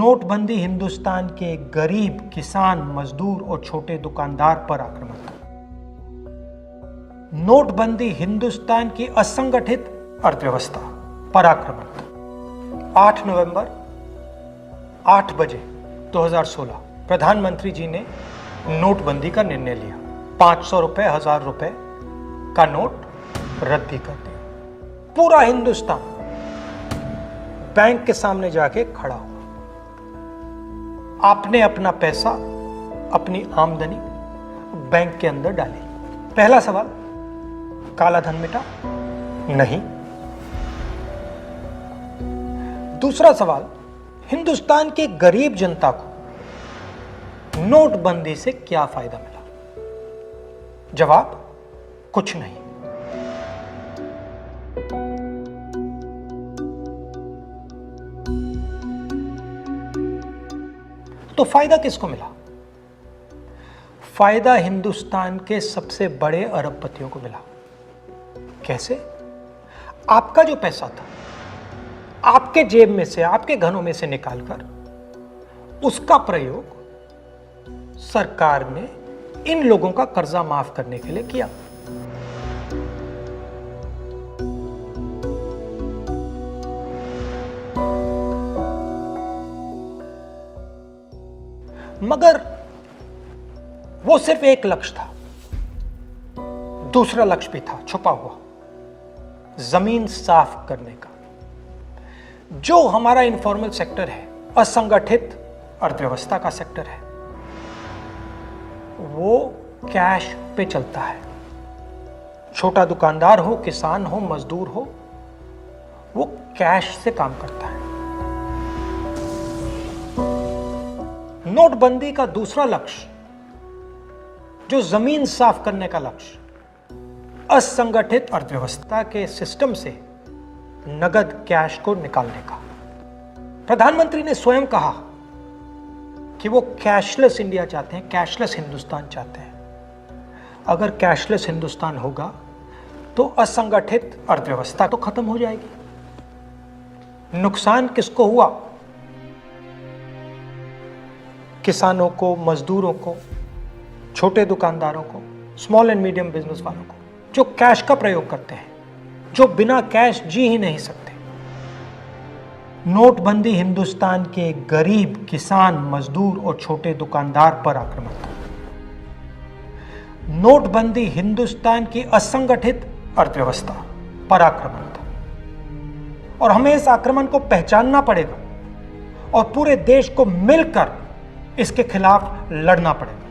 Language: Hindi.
नोटबंदी हिंदुस्तान के गरीब, किसान, मजदूर और छोटे दुकानदार पर आक्रमण था। नोटबंदी हिंदुस्तान की असंगठित अर्थव्यवस्था पर आक्रमण था। 8 नवंबर 8 बजे 2016 प्रधानमंत्री जी ने नोटबंदी का निर्णय लिया। 500 रुपए, 1000 रुपए का नोट रद्दी कर दिया। पूरा हिंदुस्तान बैंक के सामने जाके खड़ा हुआ। आपने अपना पैसा, अपनी आमदनी बैंक के अंदर डाली। पहला सवाल, काला धन मिटा? नहीं। दूसरा सवाल, हिंदुस्तान के गरीब जनता को नोटबंदी से क्या फायदा मिला? जवाब, कुछ नहीं। तो फायदा किसको मिला? फायदा हिंदुस्तान के सबसे बड़े अरबपतियों को मिला। कैसे? आपका जो पैसा था, आपके जेब में से, आपके घरों में से निकालकर उसका प्रयोग सरकार ने इन लोगों का कर्जा माफ करने के लिए किया। मगर वो सिर्फ एक लक्ष्य था। दूसरा लक्ष्य भी था छुपा हुआ, जमीन साफ करने का। जो हमारा इनफॉर्मल सेक्टर है, असंगठित अर्थव्यवस्था का सेक्टर है, वो कैश पे चलता है। छोटा दुकानदार हो, किसान हो, मजदूर हो, वो कैश से काम करता है। नोटबंदी का दूसरा लक्ष्य, जो जमीन साफ करने का लक्ष्य, असंगठित अर्थव्यवस्था के सिस्टम से नगद कैश को निकालने का। प्रधानमंत्री ने स्वयं कहा कि वो कैशलेस इंडिया चाहते हैं, कैशलेस हिंदुस्तान चाहते हैं। अगर कैशलेस हिंदुस्तान होगा तो असंगठित अर्थव्यवस्था तो खत्म हो जाएगी। नुकसान किसको हुआ? किसानों को, मजदूरों को, छोटे दुकानदारों को, स्मॉल एंड मीडियम बिजनेस वालों को, जो कैश का प्रयोग करते हैं, जो बिना कैश जी ही नहीं सकते। नोटबंदी हिंदुस्तान के गरीब, किसान, मजदूर और छोटे दुकानदार पर आक्रमण था। नोटबंदी हिंदुस्तान की असंगठित अर्थव्यवस्था पर आक्रमण था। और हमें इस आक्रमण को पहचानना पड़ेगा और पूरे देश को मिलकर इसके खिलाफ लड़ना पड़ेगा।